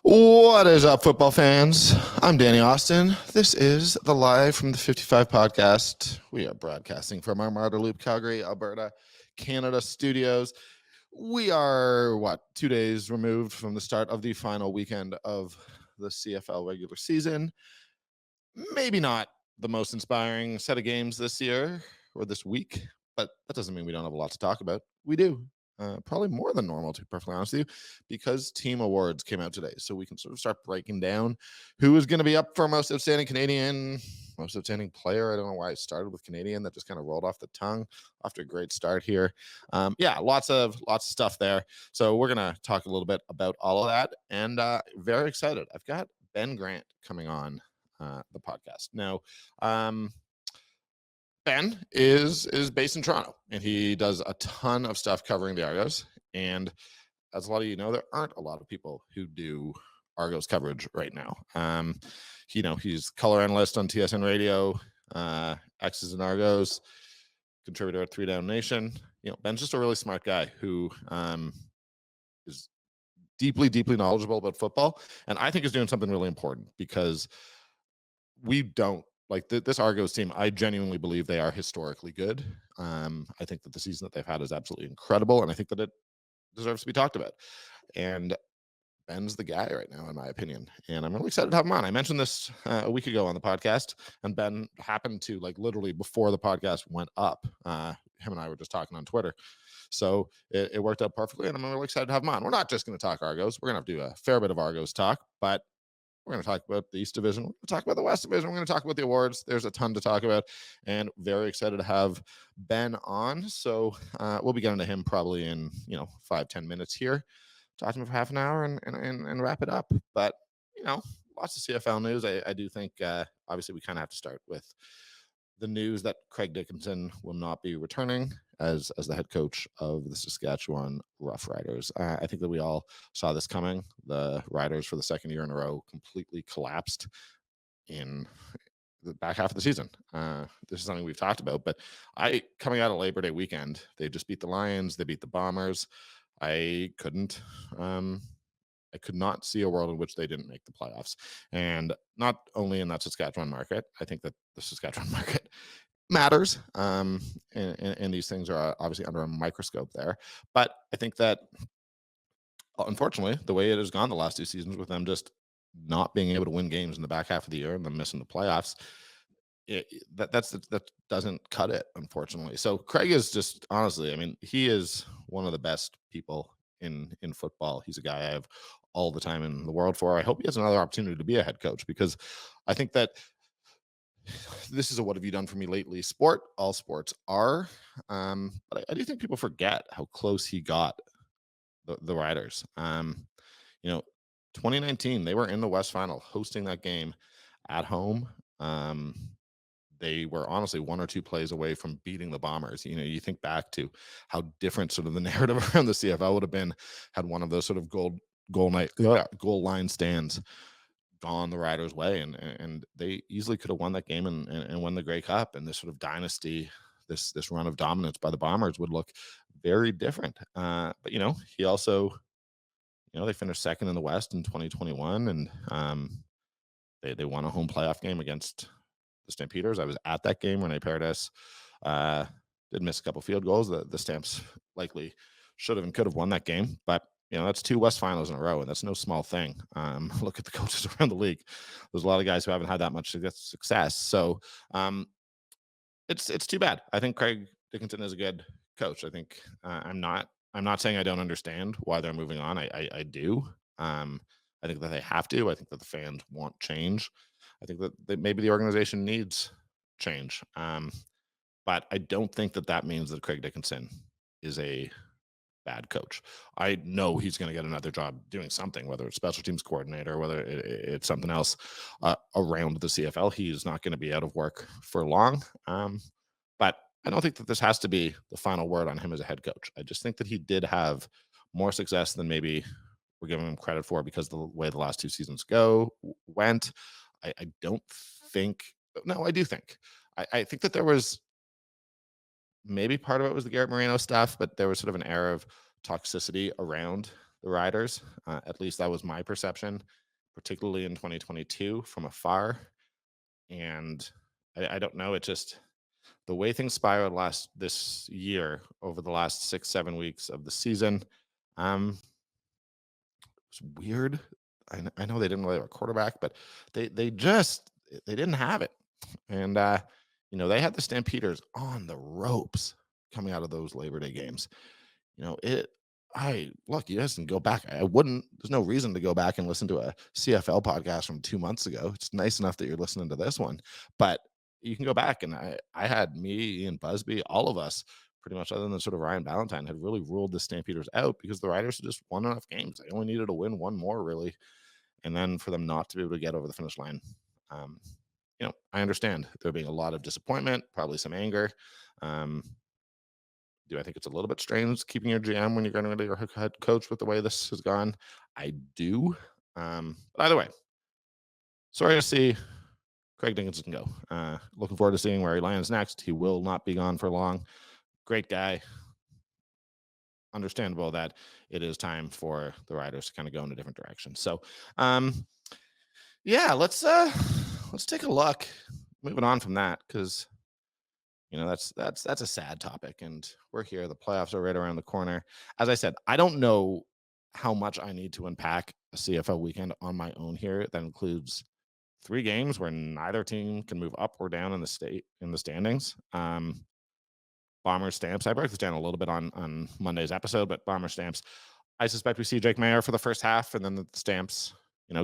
What is up, football fans? I'm Danny Austin. This is the Live from the 55 podcast. We are broadcasting from our Martyr Loop, Calgary, Alberta, Canada studios. We are, 2 days removed from the start of the final weekend of the CFL regular season. Maybe not the most inspiring set of games this year or this week, but that doesn't mean we don't have a lot to talk about. We do. Probably more than normal, to be perfectly honest with you, because team awards came out today. So we can sort of start breaking down who is going to be up for most outstanding Canadian, most outstanding player. I don't know why I started with Canadian. That just kind of rolled off the tongue after a great start here. Lots of stuff there. So we're going to talk a little bit about all of that, and very excited. I've got Ben Grant coming on the podcast. Now, Ben is based in Toronto, and he does a ton of stuff covering the Argos. And as a lot of you know, there aren't a lot of people who do Argos coverage right now. He's color analyst on TSN Radio, X's and Argos, contributor at 3 Down Nation. Ben's just a really smart guy who is deeply, deeply knowledgeable about football, and I think is doing something really important because we don't like this Argos team. I genuinely believe they are historically good. I think that the season that they've had is absolutely incredible, and I think that it deserves to be talked about. And Ben's the guy right now, in my opinion, and I'm really excited to have him on. I mentioned this a week ago on the podcast, and Ben happened to, literally before the podcast went up, him and I were just talking on Twitter. So it worked out perfectly, and I'm really excited to have him on. We're not just going to talk Argos. We're going to do a fair bit of Argos talk, but we're going to talk about the East Division. We're going to talk about the West Division. We're going to talk about the awards. There's a ton to talk about, and very excited to have Ben on. So we'll be getting to him probably in 5-10 minutes here. Talk to him for half an hour and wrap it up. But lots of CFL news. I do think obviously we kind of have to start with the news that Craig Dickinson will not be returning as the head coach of the Saskatchewan Roughriders. I think that we all saw this coming. The Riders, for the second year in a row, completely collapsed in the back half of the season. This is something we've talked about, but coming out of Labor Day weekend, they just beat the Lions, they beat the Bombers. I could not see a world in which they didn't make the playoffs. And not only in that Saskatchewan market, I think that the Saskatchewan market matters. And these things are obviously under a microscope there. But I think that, unfortunately, the way it has gone the last 2 seasons with them just not being able to win games in the back half of the year and them missing the playoffs, that doesn't cut it, unfortunately. So Craig is just, honestly, I mean, he is one of the best people in football. He's a guy I have all the time in the world for. I hope he has another opportunity to be a head coach, because I think that this is a what have you done for me lately sport. All sports are. But I do think people forget how close he got the Riders. 2019, they were in the West Final hosting that game at home. They were honestly 1 or 2 plays away from beating the Bombers. You think back to how different sort of the narrative around the CFL would have been had one of those sort of goal line stands gone the Riders' way, and they easily could have won that game and won the Grey Cup. And this sort of dynasty, this run of dominance by the Bombers would look very different. But he also, they finished second in the West in 2021, and they won a home playoff game against the Stampeders. I was at that game. Rene Paredes did miss a couple field goals. The Stamps likely should have and could have won that game, but that's 2 West Finals in a row, and that's no small thing. Look at the coaches around the league. There's a lot of guys who haven't had that much success. So it's too bad. I think Craig Dickinson is a good coach. I think I'm not saying I don't understand why they're moving on. I do. I think that they have to. I think that the fans want change. I think that maybe the organization needs change. But I don't think that means that Craig Dickinson is a bad coach. I know he's going to get another job doing something, whether it's special teams coordinator, whether it's something else around the CFL. He's not going to be out of work for long. But I don't think that this has to be the final word on him as a head coach. I just think that he did have more success than maybe we're giving him credit for, because the way the last 2 seasons went. I don't think. No, I do think. I think that there was, maybe part of it was the Garrett Moreno stuff, but there was sort of an air of toxicity around the Riders. At least that was my perception, particularly in 2022 from afar. And I don't know. It just the way things spiraled this year over the last 6-7 weeks of the season. It's weird. I know they didn't really have a quarterback, but they didn't have it. And they had the Stampeders on the ropes coming out of those Labor Day games. It I look, you guys can go back. I wouldn't, there's no reason to go back and listen to a CFL podcast from 2 months ago. It's nice enough that you're listening to this one, but you can go back and I had me, Ian Busby, all of us pretty much other than sort of Ryan Ballantyne had really ruled the Stampeders out because the Riders had just won enough games. They only needed to win one more really. And then for them not to be able to get over the finish line. Um, I understand there being a lot of disappointment, probably some anger. Do I think it's a little bit strange keeping your GM when you're going to be your head coach with the way this has gone? I do. But either way, sorry to see Craig Dickinson go. Looking forward to seeing where he lands next. He will not be gone for long. Great guy. Understandable that it is time for the Riders to kind of go in a different direction. So, yeah, let's take a look. Moving on from that, because that's a sad topic, and we're here. The playoffs are right around the corner. As I said, I don't know how much I need to unpack a CFL weekend on my own here. That includes 3 games where neither team can move up or down in the standings. Bomber Stamps. I broke this down a little bit on Monday's episode, but Bomber Stamps. I suspect we see Jake Mayer for the first half, and then the Stamps,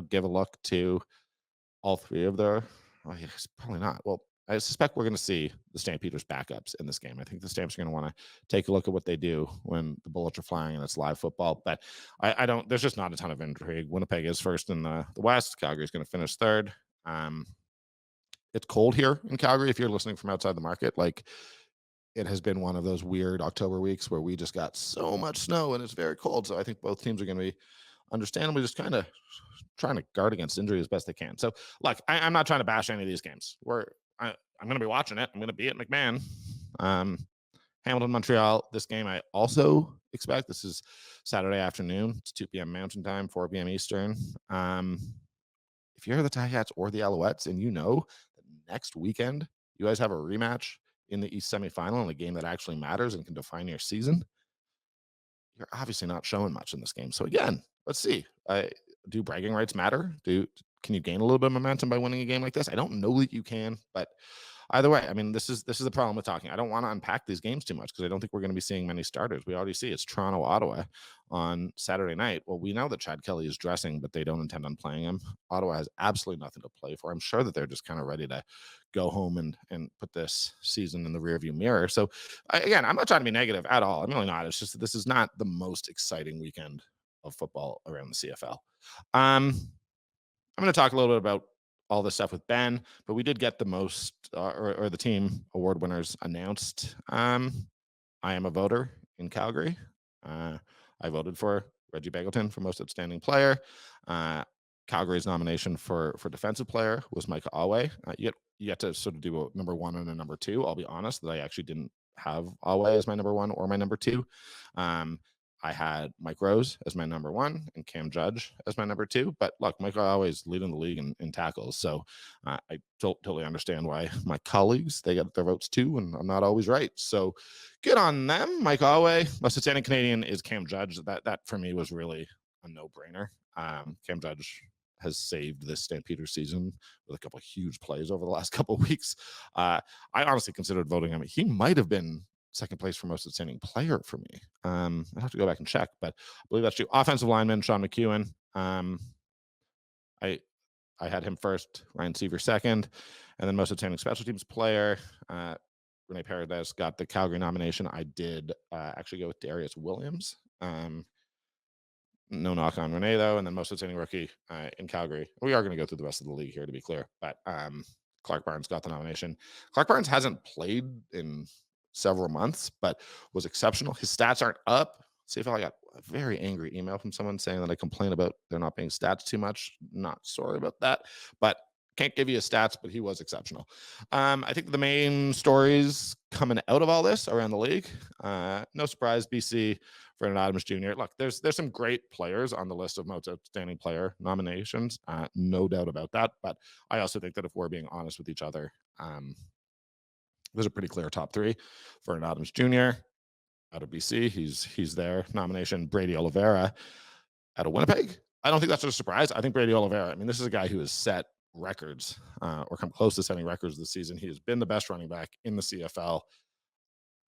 give a look to all 3 of their. Oh, yes, probably not. Well, I suspect we're going to see the Stampeders backups in this game. I think the Stamps are going to want to take a look at what they do when the bullets are flying and it's live football. But I don't. There's just not a ton of intrigue. Winnipeg is first in the West. Calgary is going to finish third. It's cold here in Calgary. If you're listening from outside the market, like it has been one of those weird October weeks where we just got so much snow and it's very cold. So I think both teams are going to be understandably just kind of trying to guard against injury as best they can. So, look, I'm not trying to bash any of these games. I'm going to be watching it. I'm going to be at McMahon. Hamilton, Montreal. This game I also expect. This is Saturday afternoon. It's 2 p.m. Mountain Time, 4 p.m. Eastern. If you're the Ticats or the Alouettes and that next weekend you guys have a rematch in the East semifinal in a game that actually matters and can define your season, you're obviously not showing much in this game. So again, let's see. Do bragging rights matter? Can you gain a little bit of momentum by winning a game like this? I don't know that you can, but either way, I mean, this is the problem with talking. I don't want to unpack these games too much because I don't think we're going to be seeing many starters. We already see it's Toronto, Ottawa on Saturday night. Well, we know that Chad Kelly is dressing, but they don't intend on playing him. Ottawa has absolutely nothing to play for. I'm sure that they're just kind of ready to go home and put this season in the rearview mirror. So again, I'm not trying to be negative at all. I'm really not. It's just that this is not the most exciting weekend of football around the CFL. I'm going to talk a little bit about all this stuff with Ben, but we did get the most or the team award winners announced. I am a voter in Calgary. I voted for Reggie Begelton for most outstanding player. Calgary's nomination for defensive player was Micah Alway. You get to sort of do a number 1 and a number 2. I'll be honest that I actually didn't have Alway as my number 1 or my number 2. I had Mike Rose as my number 1 and Cam Judge as my number 2. But look, Mike always leading the league in tackles. So I totally understand why my colleagues, they got their votes too, and I'm not always right. So good on them. Mike Alway, most outstanding Canadian is Cam Judge. That for me was really a no-brainer. Cam Judge has saved this Stampeder season with a couple of huge plays over the last couple of weeks. I honestly considered voting him. He might have been second place for most outstanding player for me. I'll have to go back and check, but I believe that's true. Offensive lineman, Sean McEwen. I had him first, Ryan Seaver second, and then most outstanding special teams player. Rene Paredes got the Calgary nomination. I did actually go with Darius Williams. No knock on Rene, though. And then most outstanding rookie in Calgary. We are going to go through the rest of the league here, to be clear. But Clark Barnes got the nomination. Clark Barnes hasn't played in several months, but was exceptional. His stats aren't up. CFL, I got a very angry email from someone saying that I complain about there not being stats too much. Not sorry about that. But Can't give you stats, but he was exceptional. I think the main stories coming out of all this around the league, no surprise, BC, Vernon Adams Jr. Look, there's some great players on the list of most outstanding player nominations, no doubt about that. But I also think that if we're being honest with each other, there's a pretty clear top three. Vernon Adams Jr. out of BC, he's there. Nomination Brady Oliveira out of Winnipeg. I don't think that's a surprise. I think Brady Oliveira, I mean, this is a guy who has set records or come close to setting records this season. He has been the best running back in the CFL.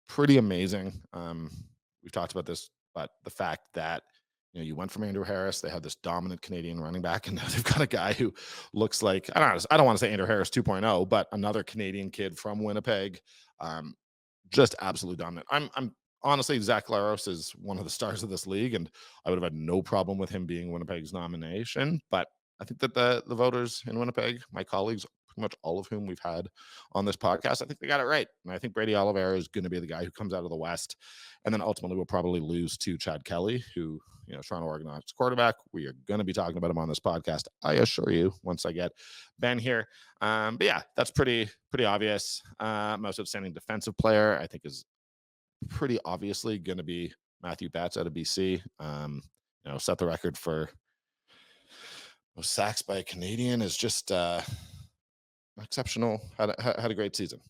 Pretty amazing. We've talked about this, but the fact that you went from Andrew Harris, they have this dominant Canadian running back, and now they've got a guy who looks like I don't want to say Andrew Harris 2.0, but another Canadian kid from Winnipeg. Um, just absolutely dominant. I'm honestly, Zach Laros is one of the stars of this league, and I would have had no problem with him being Winnipeg's nomination. But I think that the voters in Winnipeg, my colleagues, pretty much all of whom we've had on this podcast, I think they got it right. And I think Brady Oliveira is going to be the guy who comes out of the West. And then ultimately we'll probably lose to Chad Kelly, who, Toronto Argonauts quarterback. We are going to be talking about him on this podcast, I assure you, once I get Ben here. But yeah, that's pretty obvious. Most outstanding defensive player, I think, is pretty obviously going to be Matthew Batts out of BC. Set the record for most sacks by a Canadian, is just exceptional. Had a great season.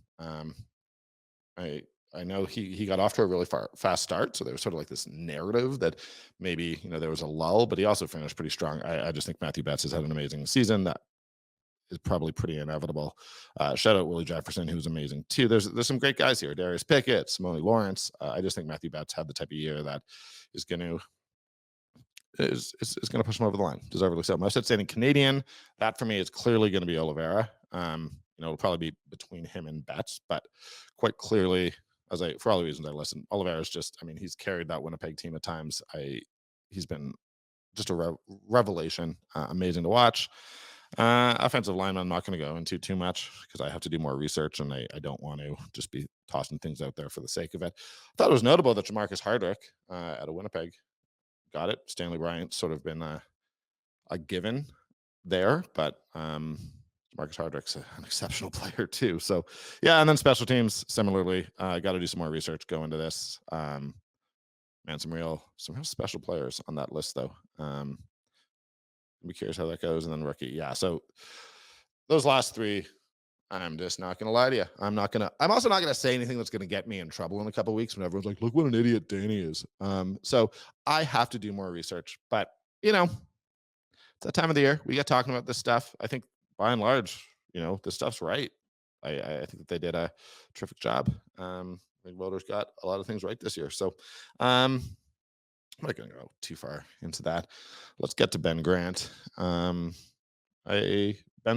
I know he got off to a really fast start, so there was sort of like this narrative that maybe there was a lull, but he also finished pretty strong. I just think Matthew Batts has had an amazing season. That is probably pretty inevitable. Shout out Willie Jefferson, who's amazing too. There's some great guys here. Darius Pickett, Simone Lawrence. I just think Matthew Batts had the type of year that is going to push him over the line. Deservedly so. Most outstanding Canadian. That for me is clearly going to be Oliveira. It'll probably be between him and Betts, but quite clearly, for all the reasons I listen, Oliveira's just, he's carried that Winnipeg team at times. He's been just a revelation. Amazing to watch. Offensive lineman, I'm not going to go into too much because I have to do more research, and I don't want to just be tossing things out there for the sake of it. I thought it was notable that Jamarcus Hardrick out of Winnipeg got it. Stanley Bryant's sort of been a given there, but Marcus Hardrick's an exceptional player too. So yeah, and then special teams similarly. Got to do some more research, go into this. Man, some real special players on that list though. I'll be curious how that goes. And then rookie, yeah. So those last three, I'm just not gonna lie to you. I'm also not gonna say anything that's gonna get me in trouble in a couple of weeks when everyone's like, look what an idiot Danny is. So I have to do more research, but it's that time of the year. We get talking about this stuff. I think by and large, this stuff's right. I think that they did a terrific job. I think voters got a lot of things right this year. So I'm not going to go too far into that. Let's get to Ben Grant. Ben's a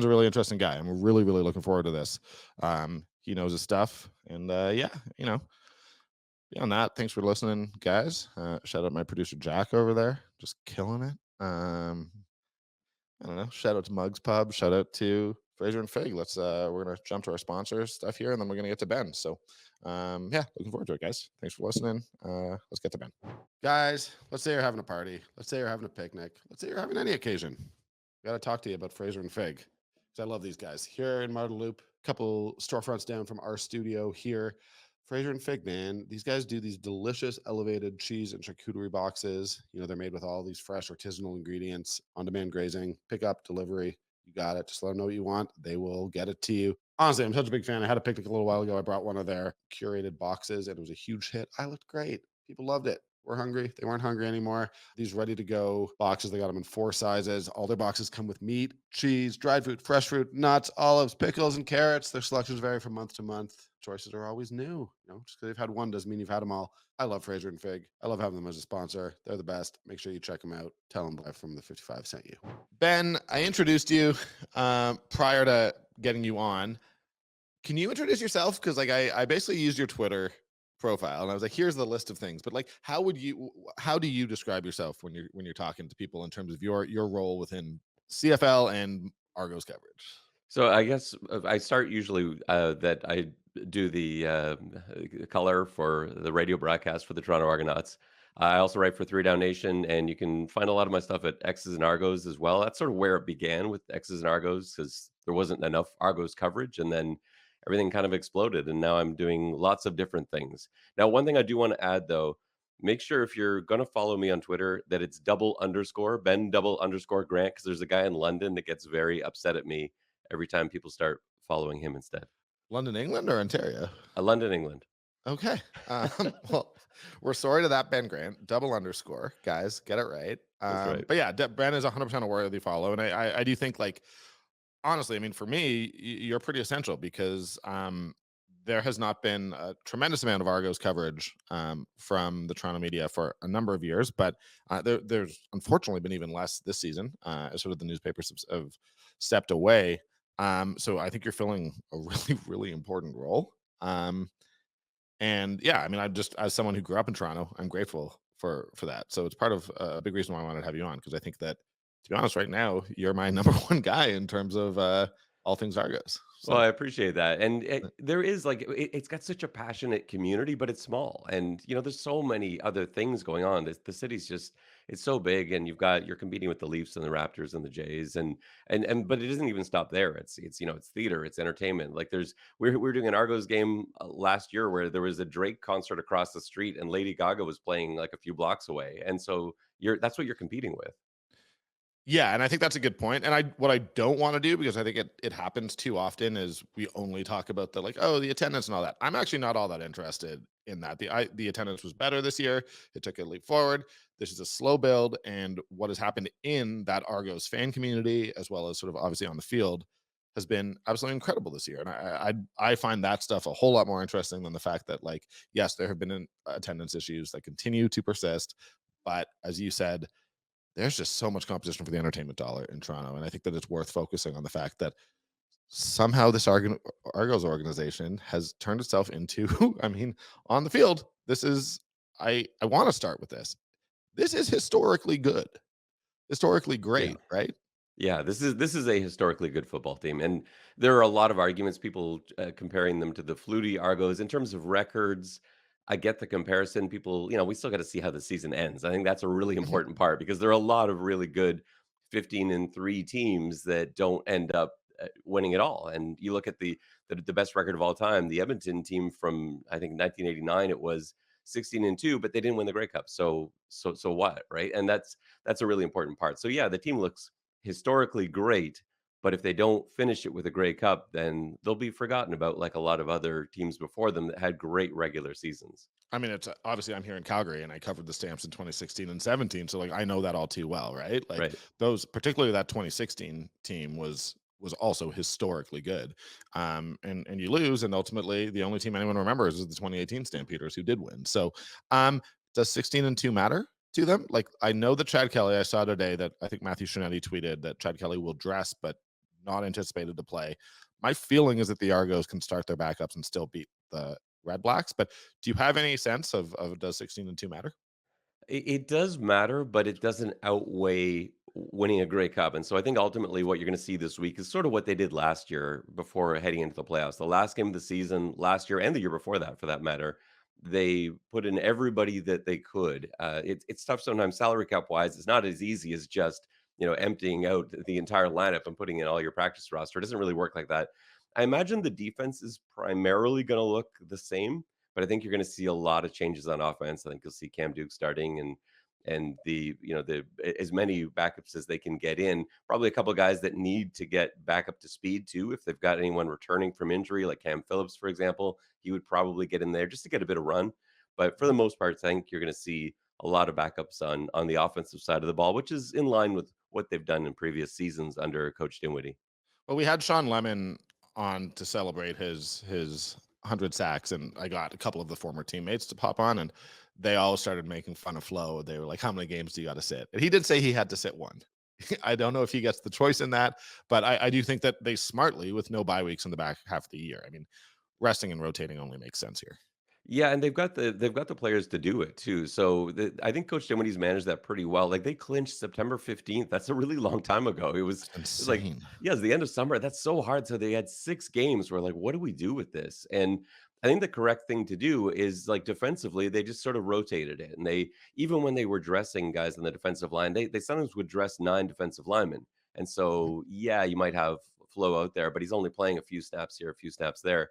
really interesting guy. I'm really, really looking forward to this. He knows his stuff. And beyond that, thanks for listening, guys. Shout out my producer, Jack, over there. Just killing it. I don't know. Shout out to Mugs Pub. Shout out to Fraser and Fig. We're gonna jump to our sponsor stuff here, and then we're gonna get to Ben. So, looking forward to it, guys. Thanks for listening. Let's get to Ben, guys. Let's say you're having a party. Let's say you're having a picnic. Let's say you're having any occasion. Got to talk to you about Fraser and Fig because I love these guys here in Marda Loop. A couple storefronts down from our studio here. Fraser and Fig, man, these guys do these delicious elevated cheese and charcuterie boxes. They're made with all these fresh artisanal ingredients, on-demand grazing, pick up, delivery. You got it. Just let them know what you want. They will get it to you. Honestly, I'm such a big fan. I had a picnic a little while ago. I brought one of their curated boxes, and it was a huge hit. I looked great. People loved it. We're hungry. They weren't hungry anymore. These ready-to-go boxes, they got them in 4 sizes. All their boxes come with meat, cheese, dried fruit, fresh fruit, nuts, olives, pickles, and carrots. Their selections vary from month to month. Choices are always new. Just because they've had one doesn't mean you've had them all. I love Fraser and Fig. I love having them as a sponsor. They're the best. Make sure you check them out. Tell them Live from the 55 sent you. Ben, I introduced you prior to getting you on. Can you introduce yourself? Because I basically used your Twitter profile and I was like, here's the list of things, but how do you describe yourself when you're talking to people in terms of your role within CFL and Argos coverage? So I guess I start usually that I do the color for the radio broadcast for the Toronto Argonauts. I also write for Three Down Nation, and you can find a lot of my stuff at X's and Argos as well. That's sort of where it began with X's and Argos because there wasn't enough Argos coverage, and then everything kind of exploded. And now I'm doing lots of different things. Now, one thing I do want to add though, make sure if you're going to follow me on Twitter that it's double underscore Ben double underscore Grant because there's a guy in London that gets very upset at me every time people start following him instead. London, England, or Ontario? London, England. Okay. Well, we're sorry to that Ben Grant. Double underscore, guys, get it right. That's right. But yeah, Ben is 100% a worthy follow, and I do think like honestly, I mean, for me, you're pretty essential because there has not been a tremendous amount of Argos coverage from the Toronto media for a number of years, but there's unfortunately been even less this season as sort of the newspapers have stepped away. So I think you're filling a really, really important role. And yeah, I mean, I just as someone who grew up in Toronto, I'm grateful for that. So it's part of a big reason why I wanted to have you on because I think that, to be honest, right now you're my number one guy in terms of all things Argos. Well, So I appreciate that, and there is like it's got such a passionate community, but it's small, and there's so many other things going on. The city's just it's so big, and you're competing with the Leafs and the Raptors and the Jays, and but it doesn't even stop there. It's theater, it's entertainment. Like we're doing an Argos game last year where there was a Drake concert across the street, and Lady Gaga was playing like a few blocks away, and so that's what you're competing with. yeah, and I think that's a good point. And what I don't want to do because I think it happens too often is we only talk about the like, oh, the attendance and all that. I'm actually not all that interested in that. The attendance was better this year. It took a leap forward. This is a slow build, and what has happened in that Argos fan community, as well as sort of obviously on the field, has been absolutely incredible this year. And I find that stuff a whole lot more interesting than the fact that like, yes, there have been attendance issues that continue to persist, but as you said, there's just so much competition for the entertainment dollar in Toronto, and I think that it's worth focusing on the fact that somehow this Argos organization has turned itself into, I mean, on the field, this is I want to start with this. This is historically good, historically Yeah. great, right? Yeah, this is a historically good football team, and there are a lot of arguments, people comparing them to the Flutie Argos in terms of records. I get the comparison. People, we still got to see how the season ends. I think that's a really Mhm. important part because there are a lot of really good 15-3 teams that don't end up winning at all. And you look at the best record of all time, the Edmonton team from I think 1989. It was 16-2, but they didn't win the Grey Cup. So what, right? And that's a really important part. So yeah, the team looks historically great, but if they don't finish it with a Grey Cup, then they'll be forgotten about like a lot of other teams before them that had great regular seasons. I mean, it's obviously I'm here in Calgary and I covered the Stamps in 2016 and 17, so like I know that all too well, right? Like Right. those, particularly that 2016 team was also historically good. And you lose, and ultimately the only team anyone remembers is the 2018 Stampeders who did win. So, does 16-2 matter to them? Like I know that Chad Kelly, I saw today that I think Matthew Shinetti tweeted that Chad Kelly will dress but not anticipated to play. My feeling is that the Argos can start their backups and still beat the Red Blacks, but do you have any sense of does 16-2 matter? It does matter, but it doesn't outweigh winning a Grey Cup, and so I think ultimately what you're gonna see this week is sort of what they did last year before heading into the playoffs. The last game of the season last year and the year before that, for that matter, they put in everybody that they could. It's tough sometimes salary cap wise. It's not as easy as just, emptying out the entire lineup and putting in all your practice roster. It doesn't really work like that. I imagine the defense is primarily gonna look the same, but I think you're going to see a lot of changes on offense. I think you'll see Cam Duke starting and the as many backups as they can get in. Probably a couple of guys that need to get back up to speed too. If they've got anyone returning from injury, like Cam Phillips, for example, he would probably get in there just to get a bit of run. But for the most part, I think you're going to see a lot of backups on the offensive side of the ball, which is in line with what they've done in previous seasons under Coach Dinwiddie. Well, we had Sean Lemon on to celebrate his 100 sacks, and I got a couple of the former teammates to pop on, and they all started making fun of Flo. They were like, "How many games do you got to sit?" And he did say he had to sit one. I don't know if he gets the choice in that, but I do think that they smartly, with no bye weeks in the back half of the year. I mean, resting and rotating only makes sense here. Yeah, and they've got the players to do it too. So I think Coach Dinwiddie's managed that pretty well. Like they clinched September 15th. That's a really long time ago. That's It was like insane. yeah, it's the end of summer. That's so hard. So they had 6 games where like, what do we do with this? And I think the correct thing to do is, like, defensively, they just sort of rotated it, and they even when they were dressing guys on the defensive line, they sometimes would dress 9 defensive linemen, and Mhm. so, yeah, you might have Flo out there, but he's only playing a few snaps here, a few snaps there,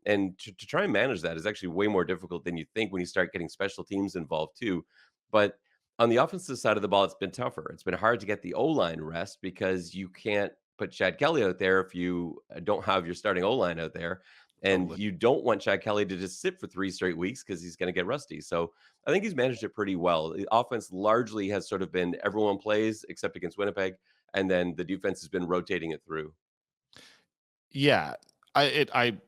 and to try and manage that is actually way more difficult than you think when you start getting special teams involved too, but on the offensive side of the ball, it's been tougher. It's been hard to get the O-line rest because you can't put Chad Kelly out there if you, don't have your starting O-line out there, and Totally. you don't want Chad Kelly to just sit for 3 straight weeks because he's gonna get rusty, so I think he's managed it pretty well. The offense largely has sort of been everyone plays except against Winnipeg, and then the defense has been rotating it through. Yeah. I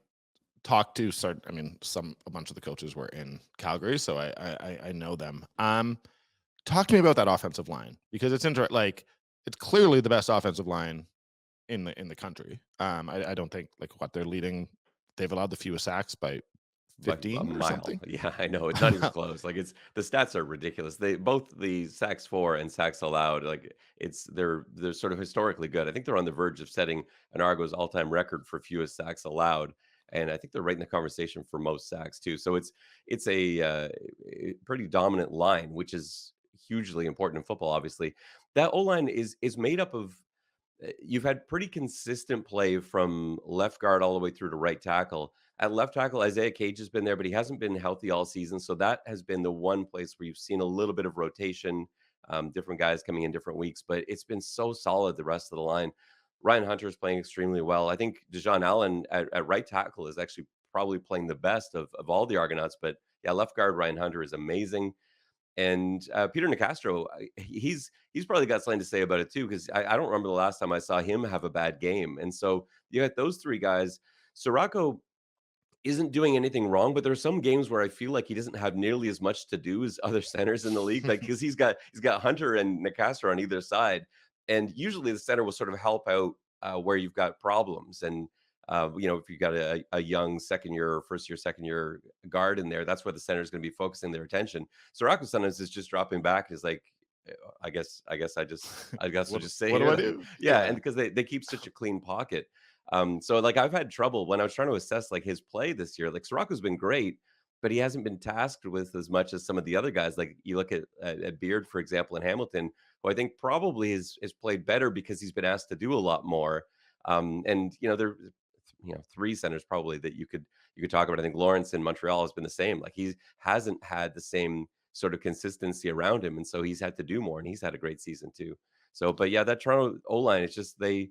talked to I mean, a bunch of the coaches were in Calgary, so I know them. Talk to me about that offensive line because it's like it's clearly the best offensive line in the country. I don't think like what they're leading. They've allowed the fewest sacks by By a 15 or mile. something. Yeah, I know, it's not even close, like, it's the stats are ridiculous. They both the sacks for and sacks allowed, like, they're sort of historically good. I think they're on the verge of setting an Argos all-time record for fewest sacks allowed, and I think they're right in the conversation for most sacks too. So it's a pretty dominant line, which is hugely important in football, obviously. That O-line is made up of you've had pretty consistent play from left guard all the way through to right tackle. At left tackle, Isaiah Cage has been there, but he hasn't been healthy all season. So that has been the one place where you've seen a little bit of rotation, different guys coming in different weeks, but it's been so solid the rest of the line. Ryan Hunter is playing extremely well. I think Dejan Allen at right tackle is actually probably playing the best of all the Argonauts. But yeah, left guard Ryan Hunter is amazing. And, Peter Nicastro, he's probably got something to say about it too, 'cause I don't remember the last time I saw him have a bad game, and so you got those 3 guys. Sirocco isn't doing anything wrong, but there are some games where I feel like he doesn't have nearly as much to do as other centers in the league, like, because he's got Hunter and Nicastro on either side, and usually the center will sort of help out, where you've got problems, and, if you've got a young second year or first year, second year guard in there, that's where the center is gonna be focusing their attention. Sirocco sometimes is just dropping back and is like, I guess I'll just stay What do here I then. do? Yeah, Yeah. and because they keep such a clean pocket. So like I've had trouble when I was trying to assess like his play this year. Like Sirocco's been great, but he hasn't been tasked with as much as some of the other guys. Like you look at Beard, for example, in Hamilton, who I think probably is played better because he's been asked to do a lot more. And there, 3 centers probably that you could talk about. I think Lawrence in Montreal has been the same. Like he hasn't had the same sort of consistency around him, and so he's had to do more, and he's had a great season too. So, but yeah, that Toronto O line, it's just they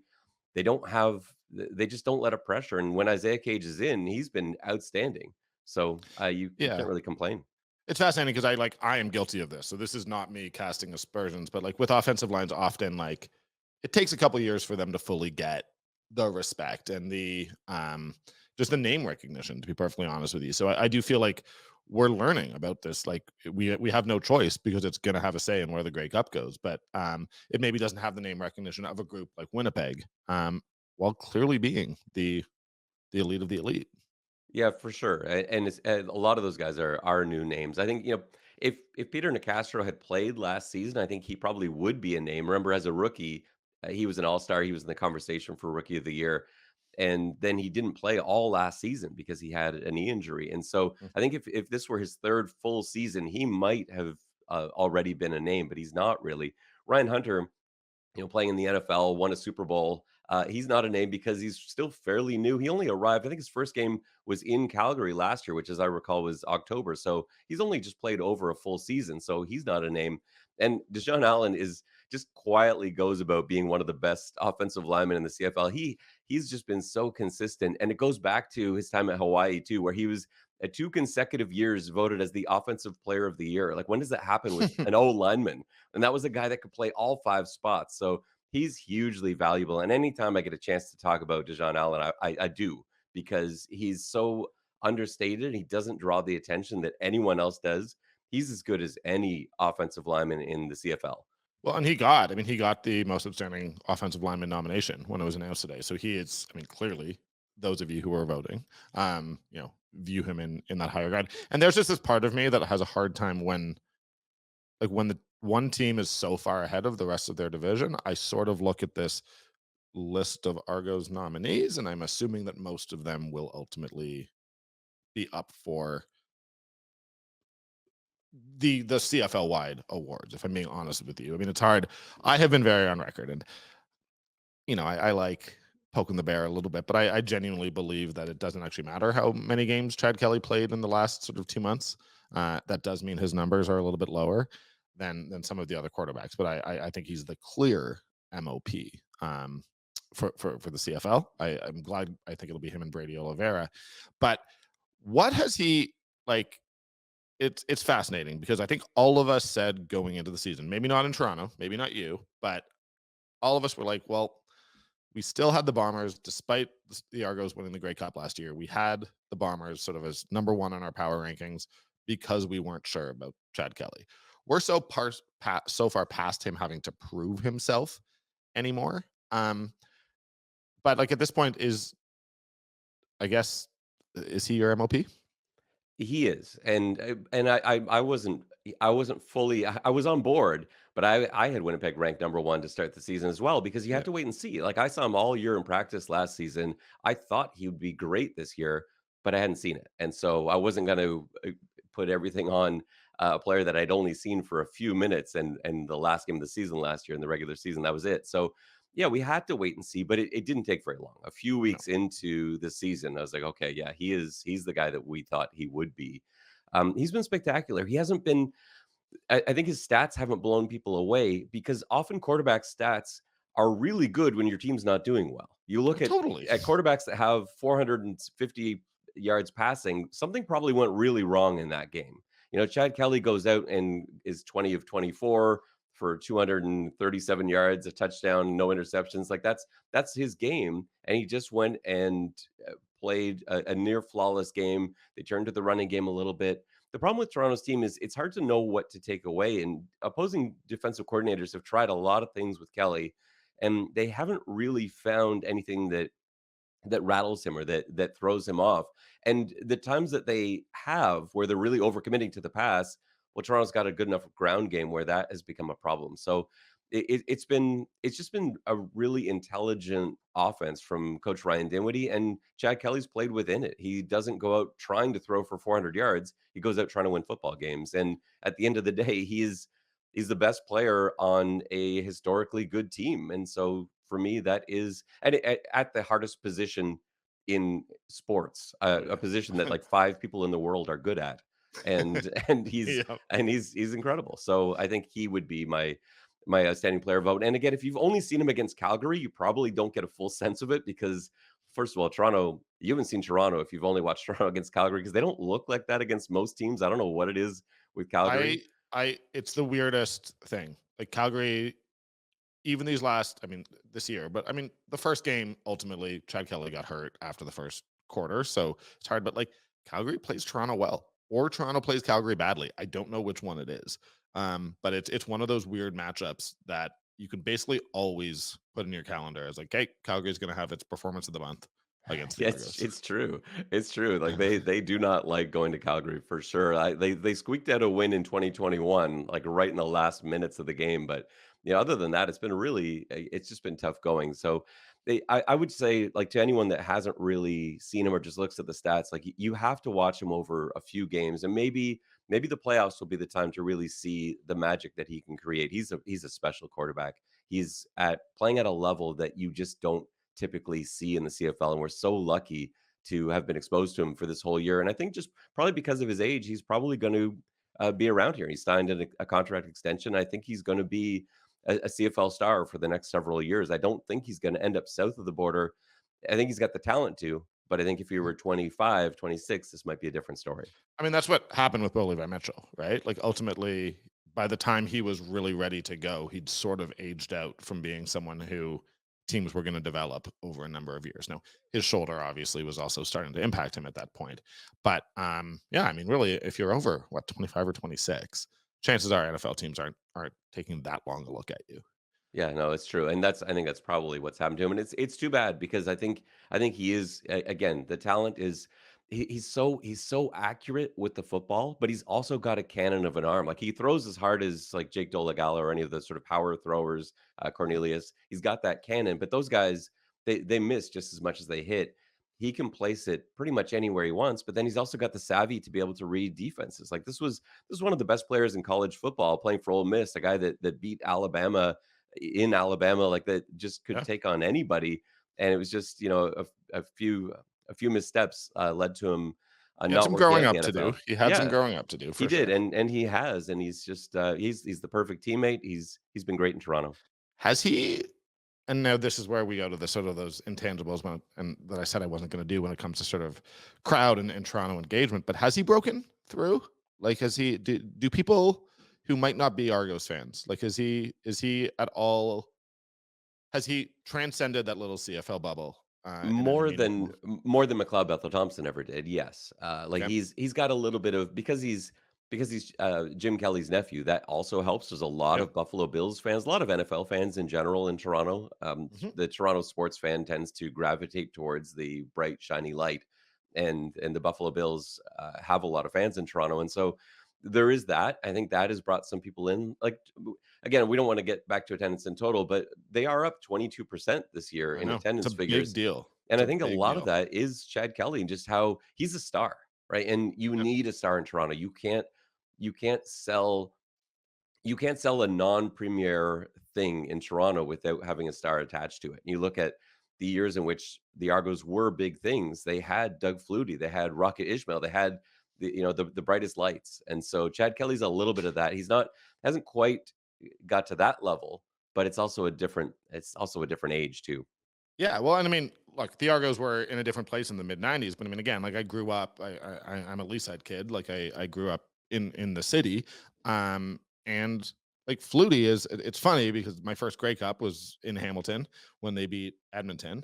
don't have they just don't let up pressure, and when Isaiah Cage is in, he's been outstanding. So, you can't Yeah. really complain. It's fascinating because I am guilty of this. So this is not me casting aspersions, but like with offensive lines, often like it takes a couple years for them to fully get the respect and the just the name recognition, to be perfectly honest with you. So I do feel like we're learning about this. Like we have no choice because it's gonna have a say in where the Grey Cup goes. But it maybe doesn't have the name recognition of a group like Winnipeg, while clearly being the elite of the elite. Yeah, for sure, and a lot of those guys are new names. I think, if Peter Nicastro had played last season, I think he probably would be a name. Remember, as a rookie, he was an all-star, he was in the conversation for Rookie of the Year, and then he didn't play all last season because he had a knee injury, and so I think if this were his 3rd full season, he might have, already been a name, but he's not really. Ryan Hunter, playing in the NFL, won a Super Bowl. He's not a name because he's still fairly new. He only arrived, I think his first game was in Calgary last year, which, as I recall, was October. So he's only just played over a full season. So he's not a name. And Deshaun Allen is just quietly goes about being one of the best offensive linemen in the CFL. He's just been so consistent. And it goes back to his time at Hawaii, too, where he was at 2 consecutive years voted as the offensive player of the year. Like, when does that happen with an O lineman? And that was a guy that could play all 5 spots. So he's hugely valuable. And anytime I get a chance to talk about Dejan Allen, I do, because he's so understated. He doesn't draw the attention that anyone else does. He's as good as any offensive lineman in the CFL. Well, and he got the most outstanding offensive lineman nomination when it was announced today. So he is, I mean, clearly, those of you who are voting, view him in that higher regard. And there's just this part of me that has a hard time when the one team is so far ahead of the rest of their division. I sort of look at this list of Argos nominees, and I'm assuming that most of them will ultimately be up for the CFL wide awards, if I'm being honest with you. I mean, it's hard. I have been very on record, and I like poking the bear a little bit, but I genuinely believe that it doesn't actually matter how many games Chad Kelly played in the last sort of 2 months. That does mean his numbers are a little bit lower than some of the other quarterbacks, but I think he's the clear MOP for the CFL. I'm glad. I think it'll be him and Brady Oliveira. But what has he like? It's fascinating because I think all of us said going into the season, maybe not in Toronto, maybe not you, but all of us were like, well, we still had the Bombers despite the Argos winning the Grey Cup last year. We had the Bombers sort of as number one on our power rankings because we weren't sure about Chad Kelly. We're so far past him having to prove himself anymore. But like at this point, I guess is he your MOP? He is, and I wasn't fully I was on board, but I had Winnipeg ranked number 1 to start the season as well because you have Yeah, to wait and see. Like, I saw him all year in practice last season. I thought he would be great this year, but I hadn't seen it, and so I wasn't gonna, put everything on a player that I'd only seen for a few minutes and the last game of the season last year in the regular season, that was it. So, yeah, we had to wait and see, but it didn't take very long. A few no, weeks into the season, I was like, okay, yeah, he's the guy that we thought he would be. He's been spectacular. He hasn't been. I think his stats haven't blown people away because often quarterback stats are really good when your team's not doing well. You look totally. at quarterbacks that have 450 yards passing, something probably went really wrong in that game. Chad Kelly goes out and is 20 of 24 for 237 yards, a touchdown, no interceptions. Like that's his game, and he just went and played a near flawless game. They turned to the running game a little bit. The problem with Toronto's team is it's hard to know what to take away. And opposing defensive coordinators have tried a lot of things with Kelly, and they haven't really found anything that rattles him or that throws him off. And the times that they have where they're really overcommitting to the pass, well, Toronto's got a good enough ground game where that has become a problem. So it's just been a really intelligent offense from Coach Ryan Dinwiddie, and Chad Kelly's played within it. He doesn't go out trying to throw for 400 yards. He goes out trying to win football games. And at the end of the day, he's the best player on a historically good team. And so for me, that is at the hardest position in sports, Oh a yeah. position that like 5 people in the world are good at. And and he's Yeah. and he's incredible. So I think he would be my outstanding player vote. And again, if you've only seen him against Calgary, you probably don't get a full sense of it because, first of all, Toronto, you haven't seen Toronto if you've only watched Toronto against Calgary because they don't look like that against most teams. I don't know what it is with I Calgary. it's the weirdest thing. Like Calgary, even these last, I mean, this year, but I mean, the first game ultimately, Chad Kelly got hurt after the first quarter, so it's hard. But like Calgary plays Toronto well, or Toronto plays Calgary badly. I don't know which one it is. But it's one of those weird matchups that you can basically always put in your calendar as like, hey, Calgary's going to have its performance of the month against the Yeah, it's Argos. it's true. It's true. Like they do not like going to Calgary for sure. They squeaked out a win in 2021, like right in the last minutes of the game. But other than that, it's just been tough going. So I would say, like, to anyone that hasn't really seen him or just looks at the stats, like you have to watch him over a few games, and maybe the playoffs will be the time to really see the magic that he can create. He's a special quarterback. He's at playing at a level that you just don't typically see in the CFL. And we're so lucky to have been exposed to him for this whole year. And I think just probably because of his age, he's probably going to be around here. He signed a contract extension. I think he's going to be a CFL star for the next several years. I don't think he's going to end up south of the border. I think he's got the talent to, but I think if he were 25, 26, this might be a different story. I mean, that's what happened with Bo Levi Mitchell, right? Like ultimately, by the time he was really ready to go, he'd sort of aged out from being someone who teams were going to develop over a number of years. Now, his shoulder obviously was also starting to impact him at that point. But yeah, I mean, really, if you're over 25 or 26, chances are NFL teams aren't taking that long a look at you. Yeah, no, it's true, and I think that's probably what's happened to him, and it's too bad because I think he is again the talent is he's so accurate with the football, but he's also got a cannon of an arm. Like he throws as hard as like Jake Dolegala or any of the sort of power throwers, Cornelius. He's got that cannon, but those guys they miss just as much as they hit. he can place it pretty much anywhere he wants, but then he's also got the savvy to be able to read defenses. Like this was one of the best players in college football playing for Ole Miss, a guy that beat Alabama in Alabama, like that just could Yeah. take on anybody. And it was just, a few missteps led to him He had not some working growing out in up the to do. NFL. He had some Yeah, growing up to do he for did, sure. and he has, and he's just he's the perfect teammate. He's been great in Toronto. Has he and now this is where we go to the sort of those intangibles and that I said I wasn't going to do when it comes to sort of crowd and Toronto engagement. But has he broken through? Like, has he? Do people who might not be Argos fans like? Is he at all? Has he transcended that little CFL bubble in any meaningful? More than McLeod Bethel Thompson ever did, yes. Like Okay. he's got a little bit of because he's Jim Kelly's nephew. That also helps. There's a lot Yep. of Buffalo Bills fans, a lot of NFL fans in general in Toronto. Mhm. The Toronto sports fan tends to gravitate towards the bright, shiny light, and the Buffalo Bills have a lot of fans in Toronto, and so there is that. I think that has brought some people in. Like again, we don't want to get back to attendance in total, but they are up 22% this year I in know it's a attendance big figures. deal. And It's I a think a big lot of deal. that is Chad Kelly and just how he's a star, right? And you Yep. need a star in Toronto. You can't sell you can't sell a non-premier thing in Toronto without having a star attached to it. You look at the years in which the Argos were big things. They had Doug Flutie, they had Rocket Ishmael, they had the brightest lights. And so Chad Kelly's a little bit of that. He's not hasn't quite got to that level, but it's also a different age too. Yeah, well, and I mean, look, the Argos were in a different place in the mid '90s, but I mean, again, like I grew up, I'm a Leaside kid, like I grew up in the city, and like Flutie it's funny because my first Grey Cup was in Hamilton when they beat Edmonton,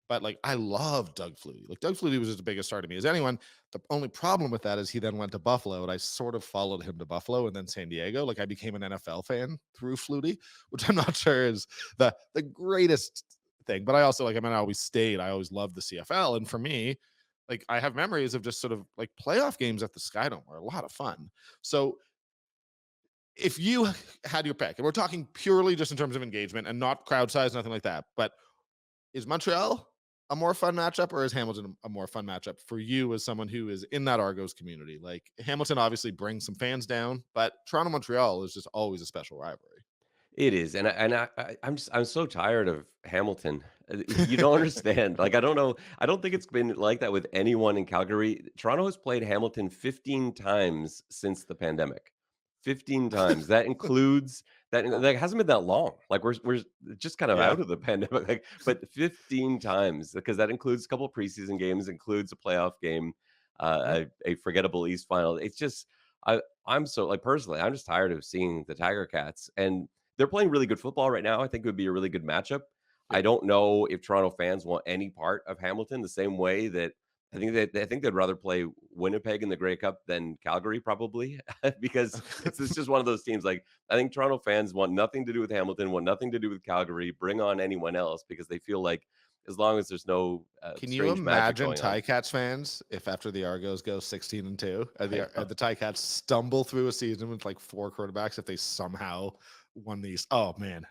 but like I love Doug Flutie. Like Doug Flutie was as big a star to me as anyone. The only problem with that is he then went to Buffalo, and I sort of followed him to Buffalo and then San Diego. Like I became an NFL fan through Flutie, which I'm not sure is the greatest thing. But I also like I mean I always stayed. I always loved the CFL, and for me, like I have memories of just sort of like playoff games at the Skydome were a lot of fun. So if you had your pick, and we're talking purely just in terms of engagement and not crowd size, nothing like that, but is Montreal a more fun matchup or is Hamilton a more fun matchup for you as someone who is in that Argos community? Like Hamilton obviously brings some fans down, but Toronto Montreal is just always a special rivalry. It is, I'm so tired of Hamilton. You don't understand. Like I don't know. I don't think it's been like that with anyone in Calgary. Toronto has played Hamilton 15 times since the pandemic. 15 times. That includes that hasn't been that long. Like we're just kind of Yeah. out of the pandemic. Like, but 15 times because that includes a couple of preseason games, includes a playoff game, Mhm. a forgettable East final. It's just I'm so like personally, I'm just tired of seeing the Tiger Cats and they're playing really good football right now. I think it would be a really good matchup. I Yep. don't know if Toronto fans want any part of Hamilton the same way that I think they'd rather play Winnipeg in the Grey Cup than Calgary probably because it's just one of those teams. Like I think Toronto fans want nothing to do with Hamilton, want nothing to do with Calgary. Bring on anyone else because they feel like as long as there's no Can you strange magic imagine going on. Ticats fans if after the Argos go 16-2, and I the Ticats stumble through a season with like four quarterbacks if they somehow won these? Oh man.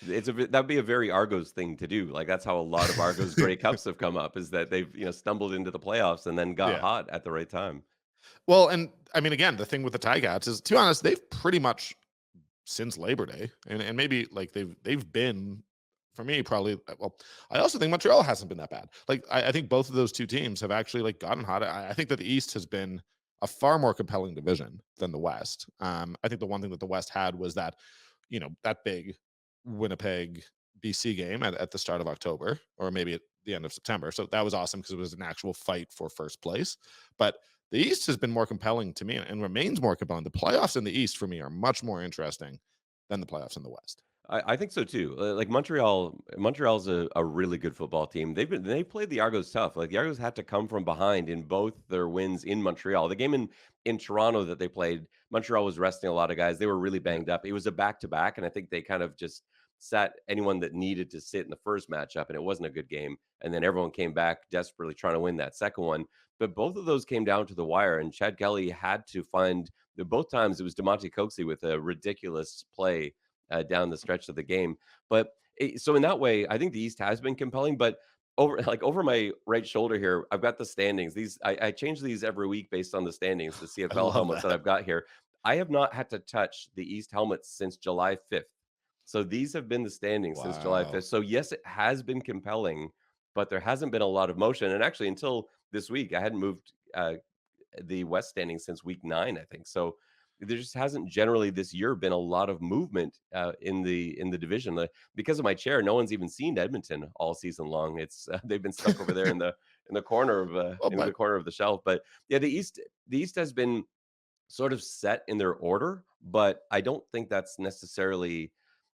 That'd be a very Argos thing to do. Like that's how a lot of Argos Grey Cups have come up is that they've stumbled into the playoffs and then got Yeah. hot at the right time. Well, and I mean, again, the thing with the Ticats is, to be honest, they've pretty much since Labor Day, and maybe like they've been for me probably well. I also think Montreal hasn't been that bad. Like I think both of those two teams have actually like gotten hot. I think that the East has been a far more compelling division than the West. I think the one thing that the West had was that that big Winnipeg BC game at the start of October or maybe at the end of September. So that was awesome because it was an actual fight for first place. But the East has been more compelling to me and remains more compelling. The playoffs in the East for me are much more interesting than the playoffs in the West. I think so too. Like Montreal's a really good football team. They played the Argos tough. Like the Argos had to come from behind in both their wins in Montreal. The game in Toronto that they played, Montreal was resting a lot of guys. They were really Yeah. banged up. It was a back to back, and I think they kind of just sat anyone that needed to sit in the first matchup, and it wasn't a good game. And then everyone came back desperately trying to win that second one. But both of those came down to the wire, and Chad Kelly had to find the both times it was Demonte Coxey with a ridiculous play down the stretch of the game. But so in that way, I think the East has been compelling. But over my right shoulder here, I've got the standings. These I change these every week based on the standings, the I CFL love helmets that that. I've got here. I have not had to touch the East helmets since July 5th. So these have been the standings since July Wow. 5th. So yes, it has been compelling, but there hasn't been a lot of motion. And actually, until this week, I hadn't moved the West standings since week 9, I think. So there just hasn't generally this year been a lot of movement in the division. Because of my chair, no one's even seen Edmonton all season long. It's they've been stuck over there in the corner of Well, in the but corner of the shelf. But yeah, the East has been sort of set in their order, but I don't think that's necessarily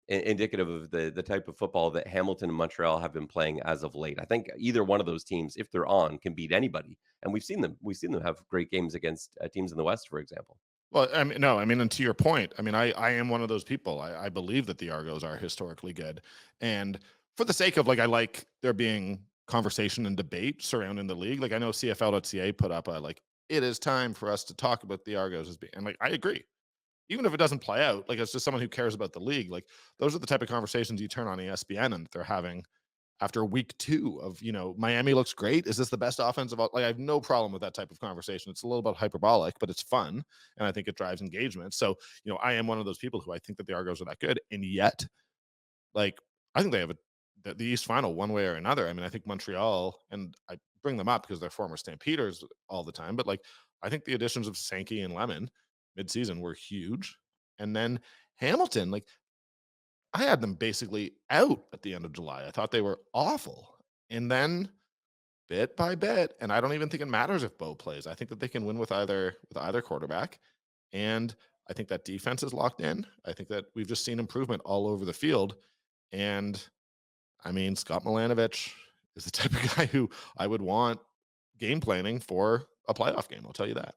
indicative of the type of football that Hamilton and Montreal have been playing as of late. I think either one of those teams, if they're on, can beat anybody, and we've seen them have great games against teams in the West, for example. well, I mean, no, I mean, and to your point, I mean, I am one of those people. I believe that the Argos are historically good, and for the sake of like, I like there being conversation and debate surrounding the league. Like I know CFL.ca put up a like, it is time for us to talk about the Argos as being, and like I agree. Even if it doesn't play out, like it's just someone who cares about the league. Like those are the type of conversations you turn on ESPN and they're having after week 2 of, Miami looks great. Is this the best offensive? Like I have no problem with that type of conversation. It's a little bit hyperbolic, but it's fun. And I think it drives engagement. So, I am one of those people who I think that the Argos are that good. And yet, like, I think they have the East final one way or another. I mean, I think Montreal, and I bring them up because they're former Stampeders all the time, but like, I think the additions of Sankey and Lemon midseason were huge. And then Hamilton, like, I had them basically out at the end of July. I thought they were awful. And then bit by bit, and I don't even think it matters if Bo plays. I think that they can win with either quarterback. And I think that defense is locked in. I think that we've just seen improvement all over the field. And I mean, Scott Milanovich is the type of guy who I would want game planning for a playoff game. I'll tell you that.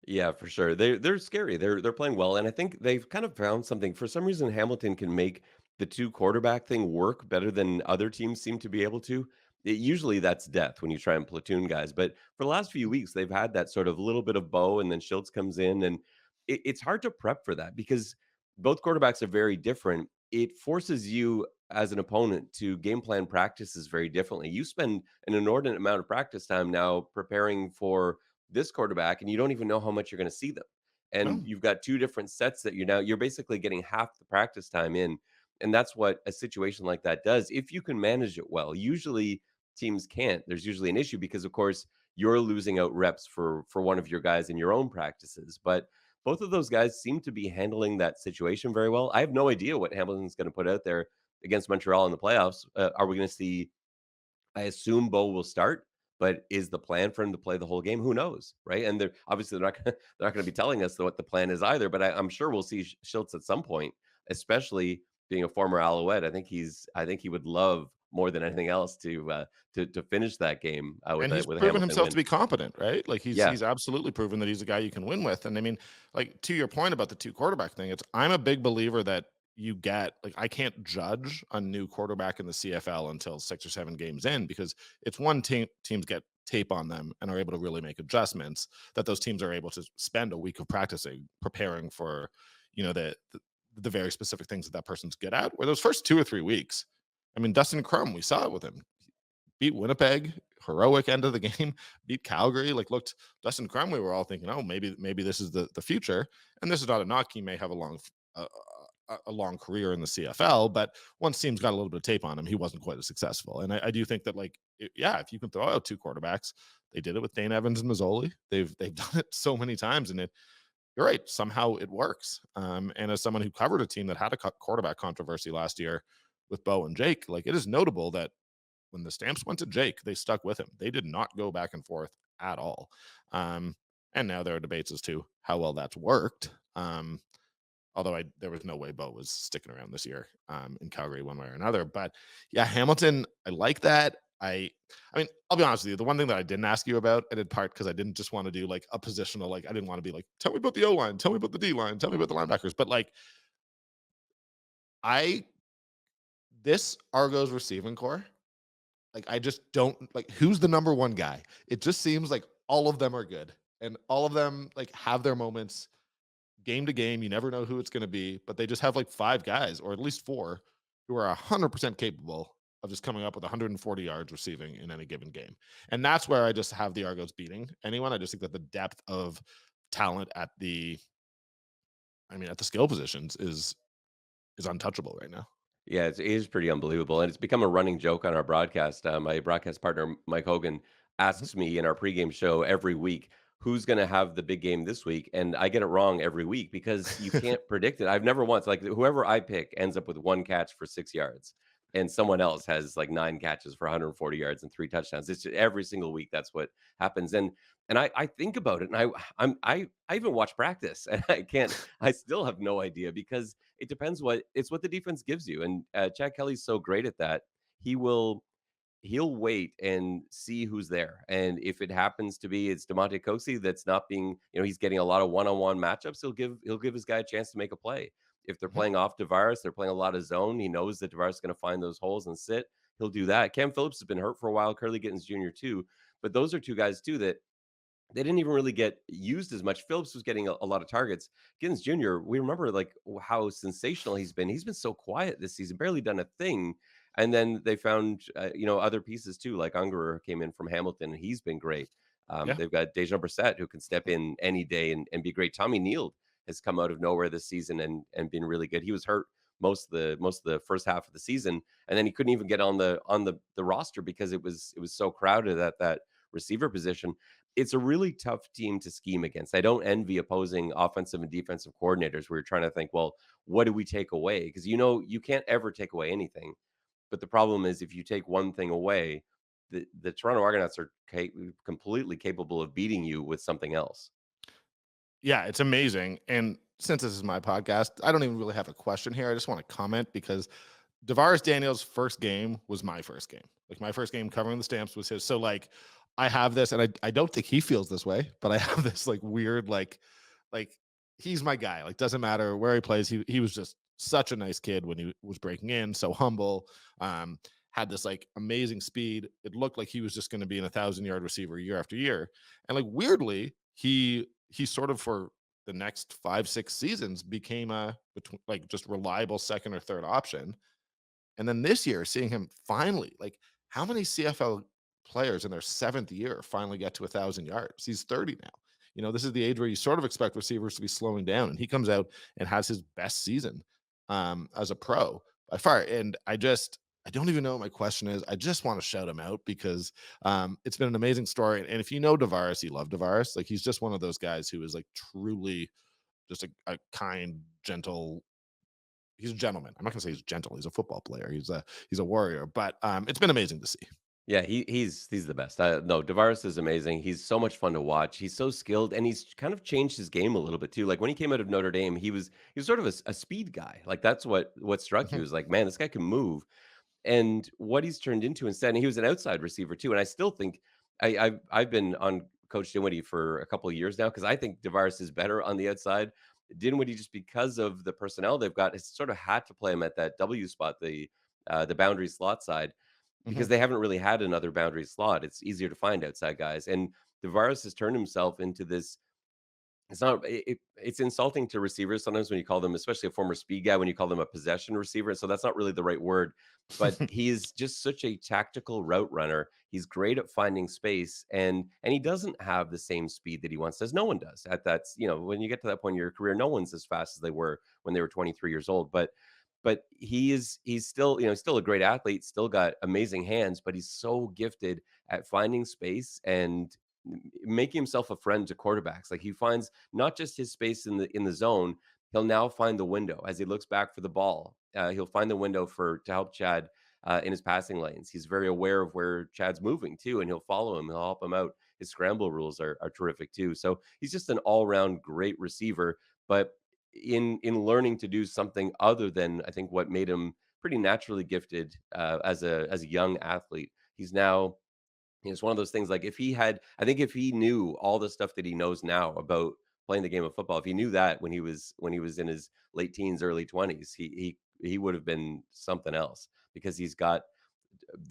Yeah, for sure. They're scary. They're playing well, and I think they've kind of found something. For some reason, Hamilton can make the two quarterback thing work better than other teams seem to be able to. Usually, that's death when you try and platoon guys. But for the last few weeks, they've had that sort of little bit of bow, and then Schultz comes in, and it's hard to prep for that because both quarterbacks are very different. It forces you as an opponent to game plan practices very differently. You spend an inordinate amount of practice time now preparing for this quarterback and you don't even know how much you're going to see them. And No, you've got two different sets that you're basically getting half the practice time in. And that's what a situation like that does if you can manage it well. Usually teams can't. There's usually an issue because of course you're losing out reps for one of your guys in your own practices. But both of those guys seem to be handling that situation very well. I have no idea what Hamilton's going to put out there against Montreal in the playoffs. Are we going to see I assume Bo will start, but is the plan for him to play the whole game? Who knows, right? And they're obviously they're not gonna be telling us what the plan is either. But I'm sure we'll see Schultz at some point, especially being a former Alouette. I think he would love more than anything else to finish that game and he's with a proven Hamilton himself to win. be competent, right? Like he's Yeah, he's absolutely proven that he's a guy you can win with. And I mean, like to your point about the two quarterback thing, I'm a big believer that you get like I can't judge a new quarterback in the CFL until 6 or 7 games in because it's one teams get tape on them and are able to really make adjustments that those teams are able to spend a week of practicing preparing for the very specific things that person's good at. Where those first 2 or 3 weeks, I mean, Dustin Crum, we saw it with him beat Winnipeg, heroic end of the game, beat Calgary, like looked Dustin Crum, we were all thinking, oh, maybe this is the future. And this is not a knock. He may have a long career in the CFL, but once teams got a little bit of tape on him, he wasn't quite as successful. And I do think that yeah, if you can throw out two quarterbacks, they did it with Dane Evans and Mazzoli. They've done it so many times, and you're right, somehow it works. And as someone who covered a team that had a quarterback controversy last year with Bo and Jake, like it is notable that when the Stamps went to Jake, they stuck with him. They did not go back and forth at all. Um, and now there are debates as to how well that's worked. Although there was no way Bo was sticking around this year in Calgary one way or another. But yeah, Hamilton, I like that. I mean, I'll be honest with you. The one thing that I didn't ask you about, I did part because I didn't just want to do like a positional, like I didn't want to be like, tell me about the O line, tell me about the D line, tell me about the linebackers. But like I this Argos receiving core, like, I just don't like who's the number one guy? It just seems like all of them are good and all of them like have their moments game to game. You never know who it's going to be, but they just have like five guys or at least four who are 100% capable of just coming up with 140 yards receiving in any given game. And that's where I just have the Argos beating anyone. I just think that the depth of talent at the skill positions is untouchable right now. Yeah, it is pretty unbelievable, and it's become a running joke on our broadcast. My broadcast partner, Mike Hogan, Mhm. asks me in our pregame show every week, "Who's going to have the big game this week?" And I get it wrong every week because you can't predict it. I've never once, like, whoever I pick ends up with one catch for 6 yards, and someone else has like nine catches for 140 yards and three touchdowns. It's just, every single week that's what happens. And I think about it, and I even watch practice, and I can't. I still have no idea because it depends what the defense gives you, and, Chad Kelly's so great at that. He will he'll wait and see who's there, and if it happens to be it's DeMonte Coxey that's not being, he's getting a lot of one-on-one matchups, he'll give his guy a chance to make a play. If they're Mhm. playing off Tavares, they're playing a lot of zone, he knows that Tavares is gonna find those holes and sit, he'll do that. Cam Phillips has been hurt for a while, Curly Gittens Jr. too, but those are 2 guys too that they didn't even really get used as much. Phillips was getting a lot of targets. Giddens Jr., we remember like how sensational he's been. He's been so quiet this season, barely done a thing. And then they found, other pieces too, like Ungerer came in from Hamilton, and he's been great. Yeah. They've got Dejan Brissett who can step in any day and be great. Tommy Neal has come out of nowhere this season and been really good. He was hurt most of the first half of the season, and then he couldn't even get on the roster because it was so crowded at that receiver position. It's a really tough team to scheme against. I don't envy opposing offensive and defensive coordinators where you're trying to think, well, what do we take away? Because you can't ever take away anything. But the problem is if you take one thing away, the Toronto Argonauts are completely capable of beating you with something else. Yeah, it's amazing. And since this is my podcast, I don't even really have a question here. I just want to comment because Devaris Daniels' first game was my first game. Like my first game covering the Stamps was his. So like I have this, and I don't think he feels this way, but I have this like weird like he's my guy. Like doesn't matter where he plays. He was just such a nice kid when he was breaking in, so humble. Had this like amazing speed. It looked like he was just going to be an 1,000-yard receiver year after year. And like weirdly, he sort of for the next 5-6 seasons became a between like just reliable second or third option. And then this year, seeing him finally, like, how many CFL players in their seventh year finally get to 1,000 yards? He's 30 now. This is the age where you sort of expect receivers to be slowing down, and he comes out and has his best season as a pro by far. And I don't even know what my question is. I just want to shout him out because it's been an amazing story. And if you know Tavares, you love Tavares. Like he's just one of those guys who is like truly just a kind, gentle, he's a gentleman. I'm not gonna say he's gentle. He's a football player. He's a warrior. But it's been amazing to see. Yeah, he's the best. No, Tavares is amazing. He's so much fun to watch. He's so skilled, and he's kind of changed his game a little bit too. Like when he came out of Notre Dame, he was sort of a speed guy. Like that's what struck you Mhm, is like, man, this guy can move. And what he's turned into instead, and he was an outside receiver too. And I still think I've been on Coach Dinwiddie for a couple of years now because I think Tavares is better on the outside. Dinwiddie, just because of the personnel they've got, has sort of had to play him at that W spot, the boundary slot side mhm. because they haven't really had another boundary slot. It's easier to find outside guys. And Tavares has turned himself into this. It's not. It's insulting to receivers sometimes when you call them, especially a former speed guy, when you call them a possession receiver. So that's not really the right word. But he is just such a tactical route runner. He's great at finding space, and he doesn't have the same speed that he once does. No one does. When you get to that point in your career, no one's as fast as they were when they were 23 years old. But he's still, still a great athlete, still got amazing hands, but he's so gifted at finding space and making himself a friend to quarterbacks. Like he finds not just his space in the zone, he'll now find the window as he looks back for the ball. He'll find the window to help Chad in his passing lanes. He's very aware of where Chad's moving too, and he'll follow him. He'll help him out. His scramble rules are terrific too. So he's just an all round great receiver. But in learning to do something other than I think what made him pretty naturally gifted as a young athlete, he's now it's one of those things like I think if he knew all the stuff that he knows now about playing the game of football, if he knew that when he was in his late teens, early 20s, he would have been something else because he's got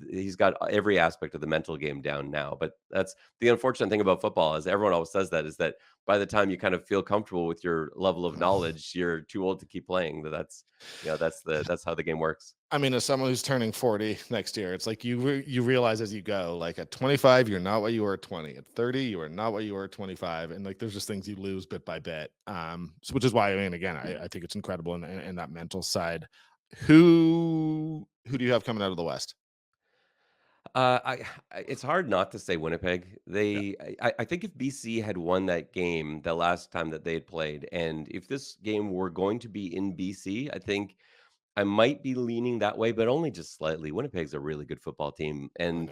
he's got every aspect of the mental game down now. But that's the unfortunate thing about football, is everyone always says that, is that by the time you kind of feel comfortable with your level of knowledge, you're too old to keep playing. That's that's how the game works. I mean, as someone who's turning 40 next year, it's like you realize as you go, like at 25, you're not what you were at 20. At 30, you are not what you were at 25. And like there's just things you lose bit by bit. So which is why I mean, again, I think it's incredible in that mental side. Who do you have coming out of the West? It's hard not to say Winnipeg. Yeah, I think if BC had won that game the last time that they had played, and if this game were going to be in BC, I think I might be leaning that way, but only just slightly. Winnipeg's a really good football team, I and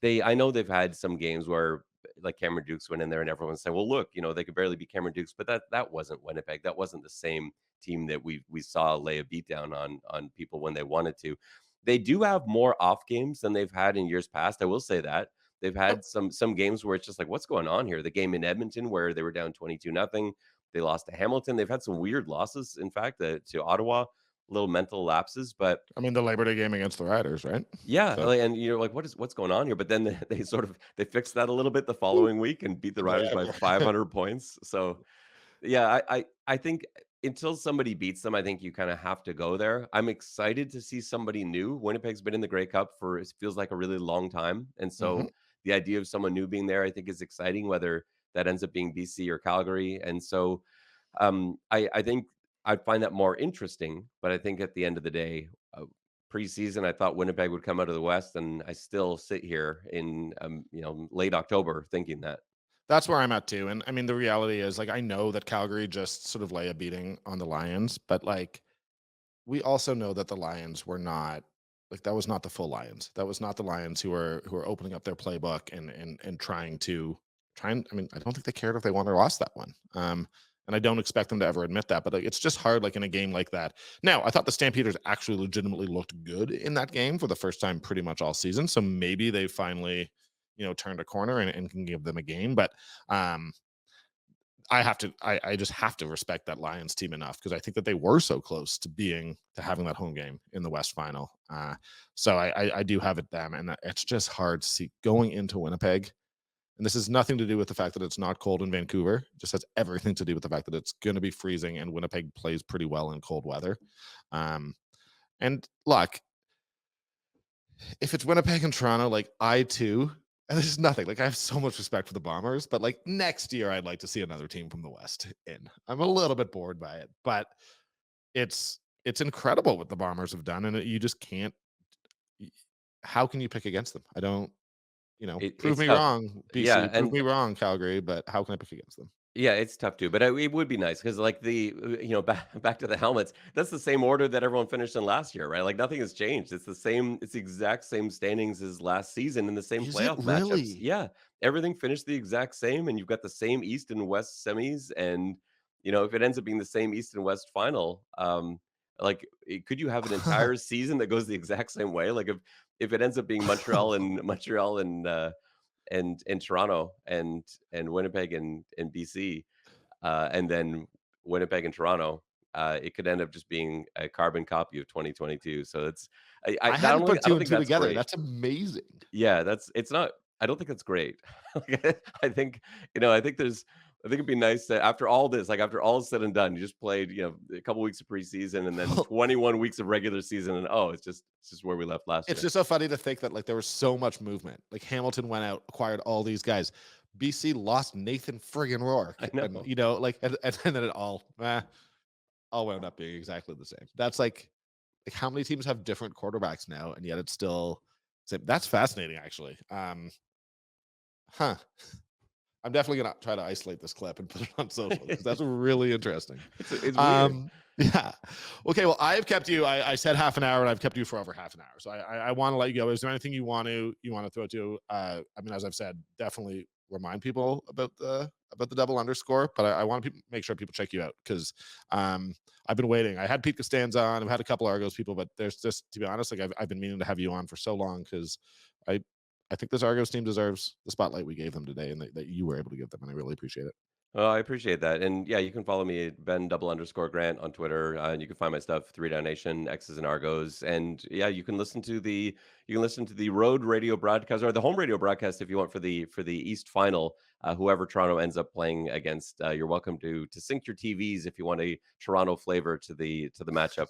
know. I know they've had some games where like Cameron Dukes went in there and everyone said, "Well, look, they could barely beat Cameron Dukes," but that wasn't Winnipeg. That wasn't the same team that we saw lay a beat down on people when they wanted to. They do have more off games than they've had in years past. I will say that. They've Yep. had some games where it's just like, what's going on here? The game in Edmonton where they were down 22 nothing. They lost to Hamilton. They've had some weird losses, in fact, to Ottawa, little mental lapses. But I mean, the Labor Day game against the Riders, right? yeah, So like, and you're like, what's going on here? But then they sort of they fixed that a little bit the following week and beat the Riders by whatever. 500 points. So yeah, I think until somebody beats them, I think you kind of have to go there. I'm excited to see somebody new. Winnipeg's been in the Grey Cup for, it feels like, a really long time, and Mhm. so the idea of someone new being there, I think, is exciting. Whether that ends up being BC or Calgary, and so I think I'd find that more interesting. But I think at the end of the day, preseason, I thought Winnipeg would come out of the West, and I still sit here in late October thinking that. That's where I'm at too. And I mean, the reality is, like, I know that Calgary just sort of lay a beating on the Lions, but like, we also know that the Lions were not like that was not the full Lions. That was not the Lions who were opening up their playbook and trying. I mean, I don't think they cared if they won or lost that one. And I don't expect them to ever admit that. But like, it's just hard, like in a game like that. Now, I thought the Stampeders actually legitimately looked good in that game for the first time pretty much all season. So maybe they finally, turned a corner and can give them a game. But um, I just have to respect that Lions team enough because I think that they were so close to having that home game in the West Final. So I do have it them, and it's just hard to see going into Winnipeg. And this has nothing to do with the fact that it's not cold in Vancouver. It just has everything to do with the fact that it's going to be freezing, and Winnipeg plays pretty well in cold weather. Um, and look, if it's Winnipeg and Toronto, like I too, and this is nothing. Like I have so much respect for the Bombers, but like next year, I'd like to see another team from the West in. I'm a little bit bored by it, but it's incredible what the Bombers have done, and you just can't. How can you pick against them? I don't. Prove It's me tough. wrong, Yeah, BC. Prove and me wrong, Calgary. But how can I pick against them? yeah, it's tough too, but it would be nice because, like, back to the helmets. That's the same order that everyone finished in last year, right? Like, nothing has changed. It's the same. It's the exact same standings as last season and the same Is it playoff matchups. really? Yeah, everything finished the exact same, and you've got the same East and West semis. And if it ends up being the same East and West final, like, could you have an entire season that goes the exact same way? Like, if it ends up being Montreal and Toronto and Winnipeg and BC, and then Winnipeg and Toronto, it could end up just being a carbon copy of 2022. So it's I hadn't put I two don't and think two that's together. great. That's amazing. Yeah, it's not. I don't think that's great. I think I think it'd be nice that after all this, like after all is said and done, you just played a couple weeks of preseason and then 21 weeks of regular season, and oh, it's just where we left last It's year. just so funny to think that like there was so much movement. Like Hamilton went out, acquired all these guys. BC lost Nathan friggin' Rourke, I and know. like, and then it all wound up being exactly the same. That's like how many teams have different quarterbacks now, and yet it's still same. That's fascinating, actually. Huh. I'm definitely gonna try to isolate this clip and put it on social because that's really interesting. It's weird. Yeah. Okay. Well, I have kept you. I said half an hour, and I've kept you for over half an hour. So I want to let you go. Is there anything you want to throw to? I mean, as I've said, definitely remind people about the double underscore. But I want to make sure people check you out because I've been waiting. I had Pete Costanza on. I've had a couple Argos people, but there's just, to be honest, like I've been meaning to have you on for so long because I I think this Argos team deserves the spotlight we gave them today and that you were able to give them, and I really appreciate it. Oh, I appreciate that. And yeah, you can follow me at Ben_Grant on Twitter. And you can find my stuff, Three Down Nation, X's and Argos. And yeah, you can listen to the road radio broadcast or the home radio broadcast if you want for the East final. Whoever Toronto ends up playing against, you're welcome to sync your TVs if you want a Toronto flavor to the matchup.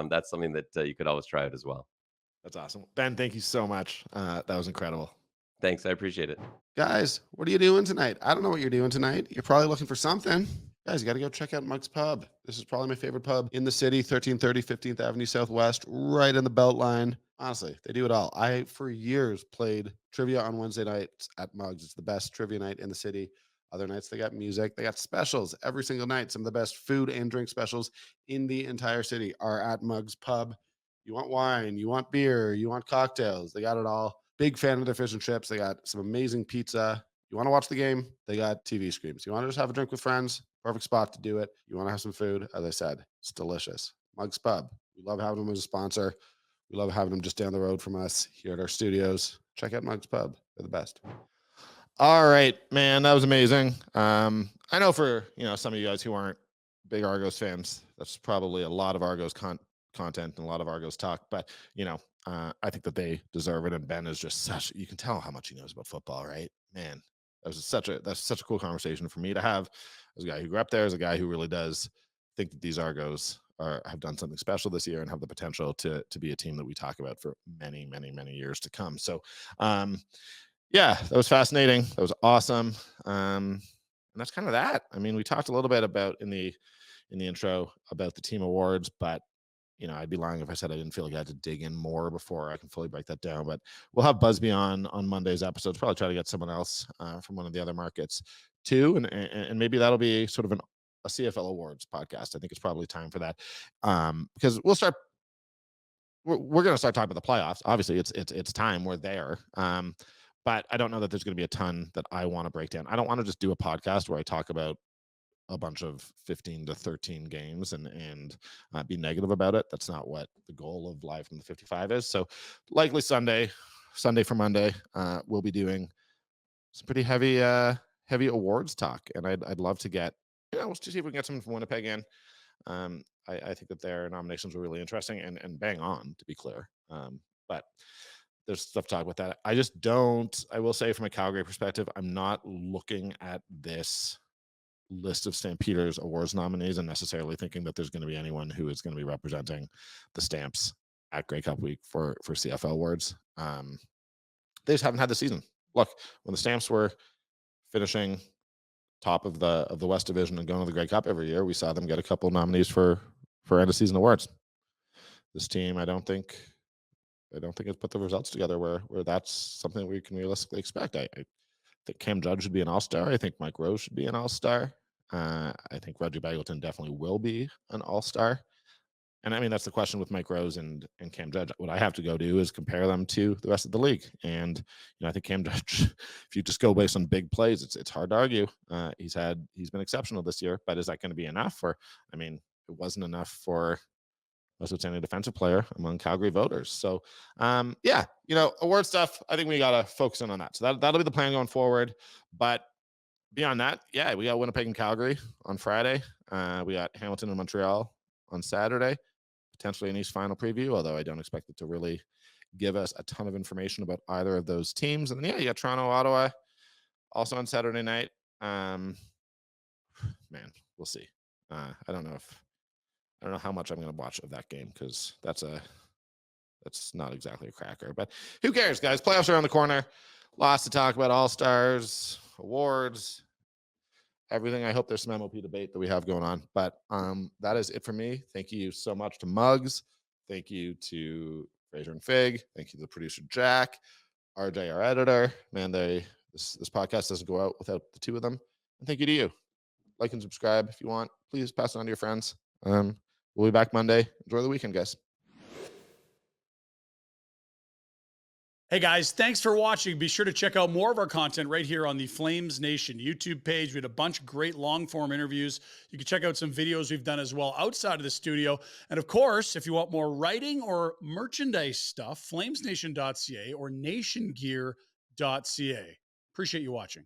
That's something that you could always try out as well. That's awesome. Ben, thank you so much. That was incredible. Thanks, I appreciate it. Guys, what are you doing tonight? I don't know what you're doing tonight. You're probably looking for something. Guys, you got to go check out Mug's Pub. This is probably my favorite pub in the city, 1330 15th Avenue Southwest, right in the Beltline. Honestly, they do it all. I, for years, played trivia on Wednesday nights at Mug's. It's the best trivia night in the city. Other nights, they got music. They got specials every single night. Some of the best food and drink specials in the entire city are at Mug's Pub. You want wine, you want beer, you want cocktails. They got it all. Big fan of their fish and chips. They got some amazing pizza. You want to watch the game? They got TV screens. You want to just have a drink with friends? Perfect spot to do it. You want to have some food? As I said, it's delicious. Mug's Pub. We love having them as a sponsor. We love having them just down the road from us here at our studios. Check out Mug's Pub. They're the best. All right, man, that was amazing. I know for some of you guys who aren't big Argos fans, that's probably a lot of Argos content and a lot of Argos talk. But I think that they deserve it. And Ben is just such. You can tell how much he knows about football, right? Man, that's such a cool conversation for me to have as a guy who grew up there, as a guy who really does think that these Argos have done something special this year and have the potential to be a team that we talk about for many, many, many years to come. So, yeah, that was fascinating. That was awesome. And that's kind of that. I mean, we talked a little bit about in the intro about the team awards, but I'd be lying if I said I didn't feel like I had to dig in more before I can fully break that down. But we'll have Busby on Monday's episodes. Probably try to get someone else from one of the other markets too, and maybe that'll be sort of a CFL awards podcast. I think it's probably time for that because we're going to start talking about the playoffs. Obviously, it's time. We're there. But I don't know that there's going to be a ton that I want to break down. I don't want to just do a podcast where I talk about a bunch of 15 to 13 games and be negative about it. That's not what the goal of Live from the 55 is. So likely Sunday for Monday, we'll be doing some pretty heavy awards talk. And I'd love to get, let's just see if we can get someone from Winnipeg in. I think that their nominations were really interesting and bang on, to be clear. But there's stuff to talk about that. I will say from a Calgary perspective, I'm not looking at this list of Stampeders awards nominees and necessarily thinking that there's going to be anyone who is going to be representing the Stamps at Grey Cup week for CFL awards. They just haven't had the season. Look, when the Stamps were finishing top of the West Division and going to the Grey Cup every year, we saw them get a couple nominees for end of season awards. This team, I don't think it's put the results together where that's something we can realistically expect. I think Cam Judge should be an all-star. I think Mike Rose should be an all-star. I think Reggie Bagleton definitely will be an all-star. And I mean, that's the question with Mike Rose and Cam Judge. What I have to go do is compare them to the rest of the league. And, I think Cam Judge, if you just go based on big plays, it's hard to argue. He's been exceptional this year, but is that going to be enough? Or, I mean, it wasn't enough for most outstanding defensive player among Calgary voters. So, yeah, award stuff, I think we got to focus in on that. So that'll be the plan going forward. But beyond that, yeah, we got Winnipeg and Calgary on Friday. We got Hamilton and Montreal on Saturday, potentially an East final preview, although I don't expect it to really give us a ton of information about either of those teams. And then, yeah, you got Toronto, Ottawa also on Saturday night. Man, we'll see. I don't know how much I'm going to watch of that game because that's not exactly a cracker. But who cares, guys? Playoffs are around the corner. Lots to talk about. All-Stars, awards, everything. I hope there's some MOP debate that we have going on. But that is it for me. Thank you so much to Muggs. Thank you to Fraser and Fig. Thank you to the producer, Jack. RJ, our editor. Man, this podcast doesn't go out without the two of them. And thank you to you. Like and subscribe if you want. Please pass it on to your friends. We'll be back Monday. Enjoy the weekend, guys. Hey guys, thanks for watching. Be sure to check out more of our content right here on the Flames Nation YouTube page. We had a bunch of great long form interviews. You can check out some videos we've done as well outside of the studio. And of course, if you want more writing or merchandise stuff, flamesnation.ca or nationgear.ca. Appreciate you watching.